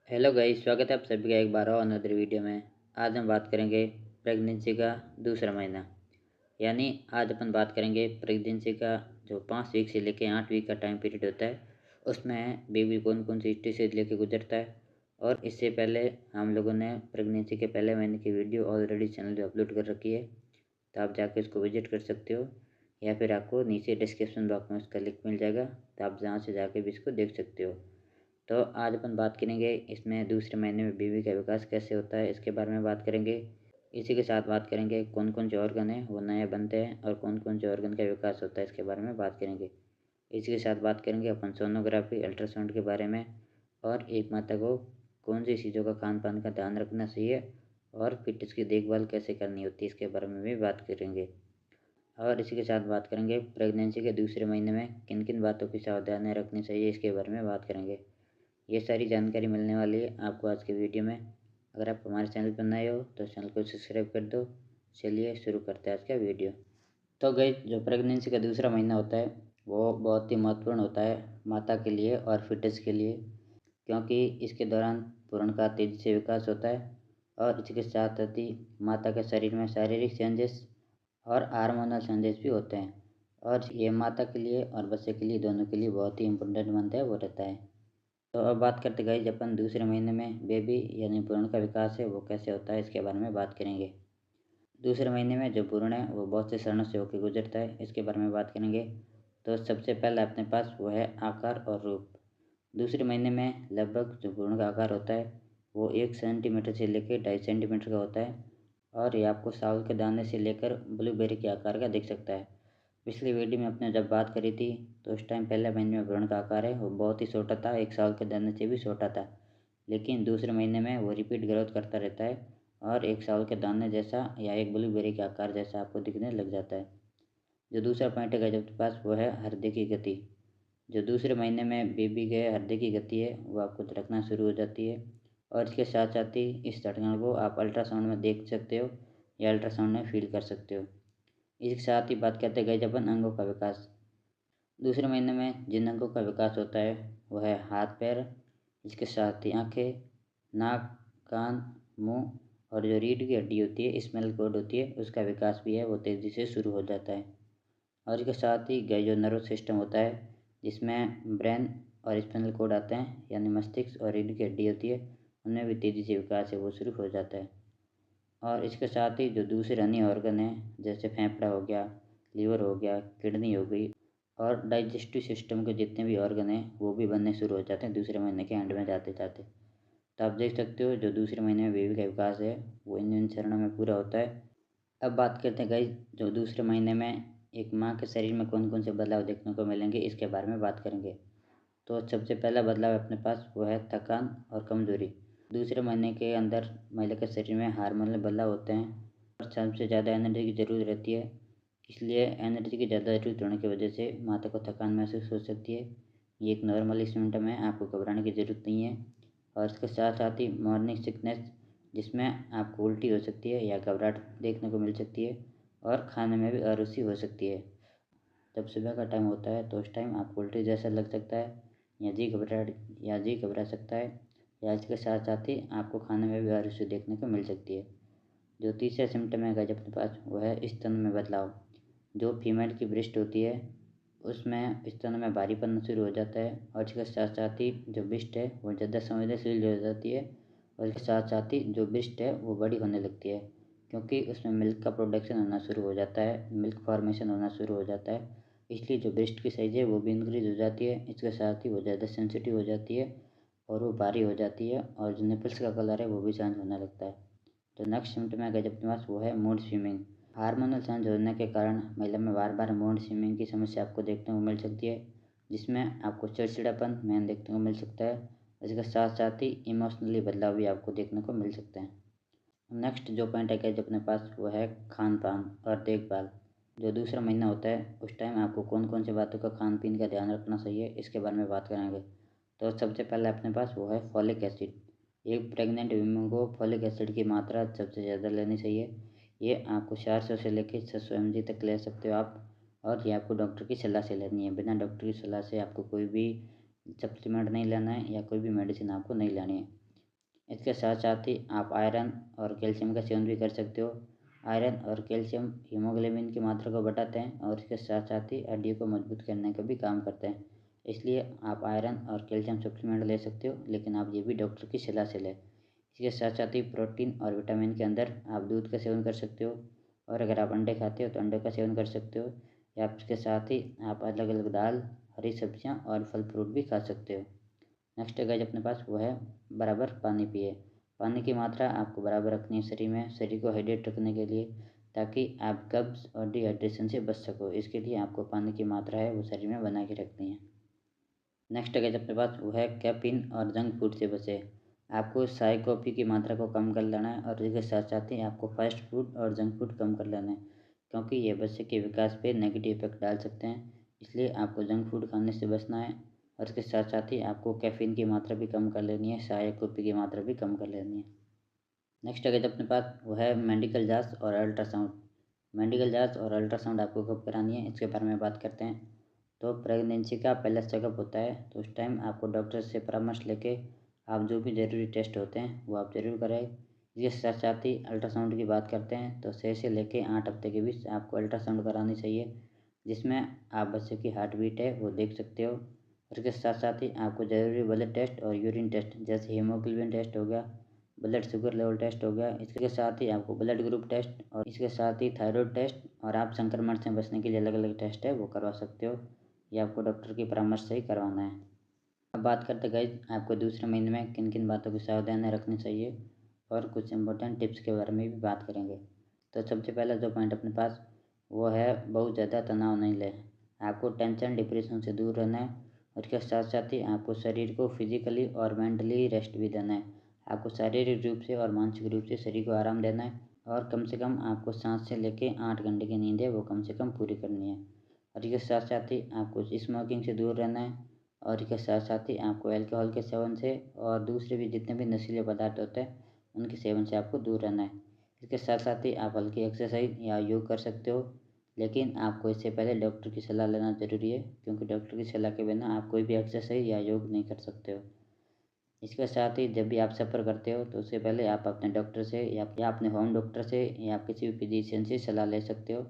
Hello guys, स्वागत है आप सभी का एक बार और अनदर वीडियो में। आज हम बात करेंगे प्रेगनेंसी का दूसरा महीना। यानी आज अपन बात करेंगे प्रेगनेंसी का जो 5 वीक से लेके 8 वीक का टाइम पीरियड होता है, उसमें बेबी कौन कौन सी स्टेज से लेके गुजरता है। और इससे पहले हम लोगों ने प्रेगनेंसी के पहले महीने की वीडियो ऑलरेडी चैनल पे अपलोड कर रखी है, तो आप जाके उसको विजिट कर सकते हो, या फिर आपको नीचे डिस्क्रिप्शन बॉक्स में उसका लिंक मिल जाएगा, तो आप जहाँ से जाके भी इसको देख सकते हो। तो आज अपन बात करेंगे इसमें दूसरे महीने में बेबी का विकास कैसे होता है, इसके बारे में बात करेंगे। इसी के साथ बात करेंगे कौन कौन से ऑर्गन है वो नए बनते हैं और कौन कौन से ऑर्गन का विकास होता है, इसके बारे में बात करेंगे। इसी के साथ बात करेंगे अपन सोनोग्राफी अल्ट्रासाउंड के बारे में, और एक माता को कौन सी चीज़ों का खान पान का ध्यान रखना चाहिए और फिटनेस की देखभाल कैसे करनी होती है, इसके बारे में भी बात करेंगे। और इसी के साथ बात करेंगे प्रेगनेंसी के दूसरे महीने में किन किन बातों की सावधानियाँ रखनी चाहिए, इसके बारे में बात करेंगे। ये सारी जानकारी मिलने वाली है आपको आज के वीडियो में। अगर आप हमारे चैनल पर नए हो तो चैनल को सब्सक्राइब कर दो। चलिए शुरू करते हैं आज का वीडियो। तो गाइस, जो प्रेगनेंसी का दूसरा महीना होता है वो बहुत ही महत्वपूर्ण होता है माता के लिए और फिटनेस के लिए, क्योंकि इसके दौरान भ्रूण का तेज़ी से विकास होता है और इसके साथ साथ ही माता के शरीर में शारीरिक चेंजेस और हार्मोनल चेंजेस भी होते हैं, और ये माता के लिए और बच्चे के लिए दोनों के लिए बहुत ही इम्पोर्टेंट मानता है वो रहता है। तो अब बात करते गाइस अपन दूसरे महीने में बेबी यानी भ्रूण का विकास है वो कैसे होता है, इसके बारे में बात करेंगे। दूसरे महीने में जो भ्रूण है वो बहुत से चरणों से होकर गुजरता है, इसके बारे में बात करेंगे। तो सबसे पहले अपने पास वो है आकार और रूप। दूसरे महीने में लगभग जो भ्रूण का आकार होता है वो 1 सेंटीमीटर से लेकर 2.5 सेंटीमीटर का होता है, और ये आपको साउल के दाने से लेकर ब्लूबेरी के आकार का दिख सकता है। पिछली वीडियो में अपने जब बात करी थी तो उस टाइम पहले महीने में भ्रूण का आकार है वो बहुत ही छोटा था, 1 साल के दाने से भी छोटा था। लेकिन दूसरे महीने में वो रिपीट ग्रोथ करता रहता है और 1 साल के दाने जैसा या एक ब्लूबेरी के आकार जैसा आपको दिखने लग जाता है। जो दूसरा पॉइंट है जब पास वो है हृदय की गति। जो दूसरे महीने में बेबी के हृदय की गति है वो आपको धड़कना शुरू हो जाती है, और इसके साथ साथ ही इस धड़कन को आप अल्ट्रासाउंड में देख सकते हो या अल्ट्रासाउंड में फील कर सकते हो। इसके साथ ही बात करते गए अपन अंगों का विकास। दूसरे महीने में जिन अंगों का विकास होता है वह है हाथ पैर, इसके साथ ही आँखें, नाक, कान, मुंह, और जो रीढ़ की हड्डी होती है स्मेल कॉर्ड होती है उसका विकास भी है वो तेज़ी से शुरू हो जाता है। और इसके साथ ही जो नर्वस सिस्टम होता है जिसमें ब्रेन और स्पाइनल कॉर्ड आते हैं यानी मस्तिष्क और रीढ़ की हड्डी होती है, उनमें भी तेज़ी से विकास है वो शुरू हो जाता है। और इसके साथ ही जो दूसरे अन्य ऑर्गन हैं जैसे फेफड़ा हो गया, लीवर हो गया, किडनी हो गई, और डाइजेस्टिव सिस्टम के जितने भी ऑर्गन हैं वो भी बनने शुरू हो जाते हैं दूसरे महीने के एंड में जाते जाते। तो आप देख सकते हो जो दूसरे महीने में बेबी का विकास है वो इन चरणों में पूरा होता है। अब बात करते हैं गाइस, जो दूसरे महीने में एक माँ के शरीर में कौन कौन से बदलाव देखने को मिलेंगे इसके बारे में बात करेंगे। तो सबसे पहला बदलाव अपने पास वो है थकान और कमजोरी। दूसरे महीने के अंदर महिला के शरीर में हार्मोनल बदलाव होते हैं और सबसे ज़्यादा एनर्जी की ज़रूरत रहती है, इसलिए एनर्जी की ज़्यादा ज़रूरत होने की वजह से माता को थकान महसूस हो सकती है। ये एक नॉर्मल सिम्टम है, आपको घबराने की ज़रूरत नहीं है। और इसके साथ साथ ही मॉर्निंग सिकनेस, जिसमें आपको उल्टी हो सकती है या घबराहट देखने को मिल सकती है, और खाने में भी अरुचि हो सकती है। जब सुबह का टाइम होता है तो उस टाइम आपको उल्टी जैसा लग सकता है, या जी घबरा सकता है, या इसके साथ साथ ही आपको खाने में भी अरुचि देखने को मिल सकती है। जो तीसरा सिम्टम है गाइस अपने पास वो है स्तन में बदलाव। जो फीमेल की ब्रेस्ट होती है उसमें स्तन में भारीपन शुरू हो जाता है, और इसके साथ साथ ही जो ब्रेस्ट है वो ज़्यादा संवेदनशील हो जाती है, और इसके साथ साथ ही जो ब्रेस्ट है वो बड़ी होने लगती है, क्योंकि उसमें मिल्क का प्रोडक्शन होना शुरू हो जाता है, मिल्क फॉर्मेशन होना शुरू हो जाता है। इसलिए जो ब्रेस्ट की साइज़ है वो भी इंक्रीज हो जाती है, इसके साथ ही वो ज़्यादा सेंसिटिव हो जाती है और वो भारी हो जाती है, और जो निपल्स का कलर है वो भी चेंज होने लगता है। तो नेक्स्ट सिम्टम है अपने पास वो है मूड स्विंगिंग। हार्मोनल चेंज होने के कारण महिला में बार बार मूड स्विंगिंग की समस्या आपको देखने को मिल सकती है, जिसमें आपको चिड़चिड़ापन मेन देखने को मिल सकता है। इसके साथ साथ ही इमोशनली बदलाव भी आपको देखने को मिल सकते हैं। नेक्स्ट जो पॉइंट है अपने पास वो है खान पान और देखभाल। जो दूसरा महीना होता है उस टाइम आपको कौन कौन सी बातों का खान पीन का ध्यान रखना चाहिए इसके बारे में बात करेंगे। तो सबसे पहले अपने पास वो है फॉलिक एसिड। एक प्रेग्नेंट वुमेन को फॉलिक एसिड की मात्रा सबसे ज़्यादा लेनी चाहिए। ये आपको 400 से लेकर 600 mg तक ले सकते हो आप, और ये आपको डॉक्टर की सलाह से लेनी है। बिना डॉक्टर की सलाह से आपको कोई भी सप्लीमेंट नहीं लेना है या कोई भी मेडिसिन आपको नहीं लेनी है। इसके साथ साथ ही आप आयरन और कैल्शियम का सेवन भी कर सकते हो। आयरन और कैल्शियम हीमोग्लोबिन की मात्रा को बढ़ाते हैं और इसके साथ साथ ही हड्डियों को मजबूत करने का भी काम करते हैं। इसलिए आप आयरन और कैल्शियम सप्लीमेंट ले सकते हो, लेकिन आप ये भी डॉक्टर की सलाह से लें। इसके साथ साथ ही प्रोटीन और विटामिन के अंदर आप दूध का सेवन कर सकते हो, और अगर आप अंडे खाते हो तो अंडे का सेवन कर सकते हो, या इसके साथ ही आप अलग अलग दाल, हरी सब्जियाँ और फल फ्रूट भी खा सकते हो। नेक्स्ट गाइस अपने पास वो है बराबर पानी पिए। पानी की मात्रा आपको बराबर रखनी है शरीर में, शरीर को हाइड्रेट रखने के लिए, ताकि आप कब्ज़ और डिहाइड्रेशन से बच सको। इसके लिए आपको पानी की मात्रा है वो शरीर में बना के रखनी है। नेक्स्ट गाइस अपने पास वो है कैफीन और जंक फूड से बचे। आपको चाय कॉफ़ी की मात्रा को कम कर लेना है, और इसके साथ साथ ही आपको फास्ट फूड और जंक फूड कम कर लेना है, क्योंकि ये बच्चे के विकास पे नेगेटिव इफेक्ट डाल सकते हैं। इसलिए आपको जंक फूड खाने से बचना है, और इसके साथ साथ ही आपको कैफ़ीन की मात्रा भी कम कर लेनी है, चाय कॉफ़ी की मात्रा भी कम कर लेनी है। नेक्स्ट अगर अपने पास वो है मेडिकल जांच और अल्ट्रासाउंड। मेडिकल जांच और अल्ट्रासाउंड आपको कब करानी है, इसके बारे में बात करते हैं। तो प्रेगनेंसी का पहला चेकअप होता है, तो उस टाइम आपको डॉक्टर से परामर्श लेके आप जो भी ज़रूरी टेस्ट होते हैं वो आप ज़रूर कराएं। इसके साथ साथ ही अल्ट्रासाउंड की बात करते हैं, तो 6 से लेके 8 हफ्ते के बीच आपको अल्ट्रासाउंड करानी चाहिए, जिसमें आप बच्चे की हार्ट बीट है वो देख सकते हो। और इसके साथ साथ ही आपको ज़रूरी ब्लड टेस्ट और यूरिन टेस्ट, जैसे हीमोग्लोबिन टेस्ट हो गया, ब्लड शुगर लेवल टेस्ट हो गया, इसके साथ ही आपको ब्लड ग्रुप टेस्ट, और इसके साथ ही थायराइड टेस्ट, और आप संक्रमण से बचने के लिए अलग अलग टेस्ट है वो करवा सकते हो। ये आपको डॉक्टर की परामर्श से ही करवाना है। अब बात करते गाइस आपको दूसरे महीने में किन किन बातों की सावधानी रखनी चाहिए, और कुछ इंपॉर्टेंट टिप्स के बारे में भी बात करेंगे। तो सबसे पहला जो पॉइंट अपने पास वो है बहुत ज़्यादा तनाव नहीं लें। आपको टेंशन डिप्रेशन से दूर रहना है, और इसके साथ साथ ही आपको शरीर को फिजिकली और मेंटली रेस्ट भी देना है। आपको शारीरिक रूप से और मानसिक रूप से शरीर को आराम देना है, और कम से कम आपको 7 से लेके 8 घंटे की नींद है वो कम से कम पूरी करनी है। और इसके साथ साथ ही आपको स्मोकिंग से दूर रहना है, और इसके साथ साथ ही आपको अल्कोहल के सेवन से और दूसरे भी जितने भी नशीले पदार्थ होते हैं उनके सेवन से आपको दूर रहना है। इसके साथ साथ ही आप हल्की एक्सरसाइज या योग कर सकते हो, लेकिन आपको इससे पहले डॉक्टर की सलाह लेना ज़रूरी है, क्योंकि डॉक्टर की सलाह के बिना आप कोई भी एक्सरसाइज या योग नहीं कर सकते हो। इसके साथ ही जब भी आप सफ़र करते हो तो उससे पहले आप अपने डॉक्टर से या अपने होम डॉक्टर से या आप किसी भी फिजिशियन से सलाह ले सकते हो।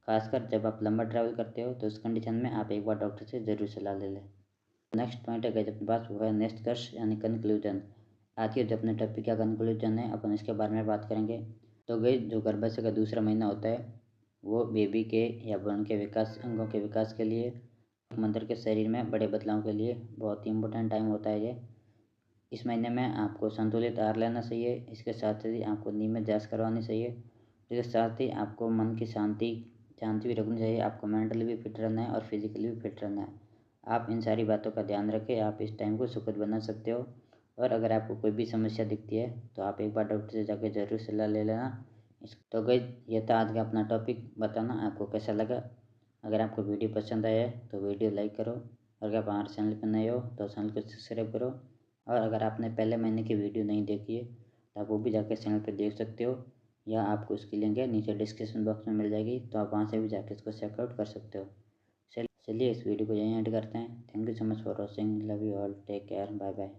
खासकर जब आप लंबा ट्रैवल करते हो तो उस कंडीशन में आप एक बार डॉक्टर से ज़रूर सलाह ले लें। नेक्स्ट पॉइंट है गाइस अपने पास वो है निष्कर्ष यानी कंक्लूजन। आज के जो अपने टॉपिक का कंक्लूजन है अपन इसके बारे में बात करेंगे। तो गाइस जो गर्भाशय का दूसरा महीना होता है वो बेबी के या भ्रूण के विकास अंगों के विकास के लिए, मदर के शरीर में बड़े बदलाव के लिए बहुत ही इंपॉर्टेंट टाइम होता है ये। इस महीने में आपको संतुलित आहार लेना चाहिए। इसके साथ ही आपको नियमित जांच करवानी चाहिए। इसके साथ ही आपको मन की शांति शांति भी रखनी चाहिए। आपको मेंटली भी फिट रहना है और फिजिकली भी फिट रहना है। आप इन सारी बातों का ध्यान रखें, आप इस टाइम को सुखद बना सकते हो। और अगर आपको कोई भी समस्या दिखती है तो आप एक बार डॉक्टर से जाकर ज़रूर सलाह ले लेना। तो गाइस ये था आज का अपना टॉपिक। बताना आपको कैसा लगा। अगर आपको वीडियो पसंद आया है तो वीडियो लाइक करो, और अगर आप हमारे चैनल पर नए हो तो चैनल को सब्सक्राइब करो। और अगर आपने पहले महीने की वीडियो नहीं देखी है तो आप वो भी जाकर चैनल पर देख सकते हो, या आपको उसकी लिंक है नीचे डिस्क्रिप्शन बॉक्स में मिल जाएगी, तो आप वहाँ से भी जाकर इसको चेकआउट कर सकते हो। चलिए इस वीडियो को यहीं एंड करते हैं। Thank you so much for watching. Love you all, take care, bye bye.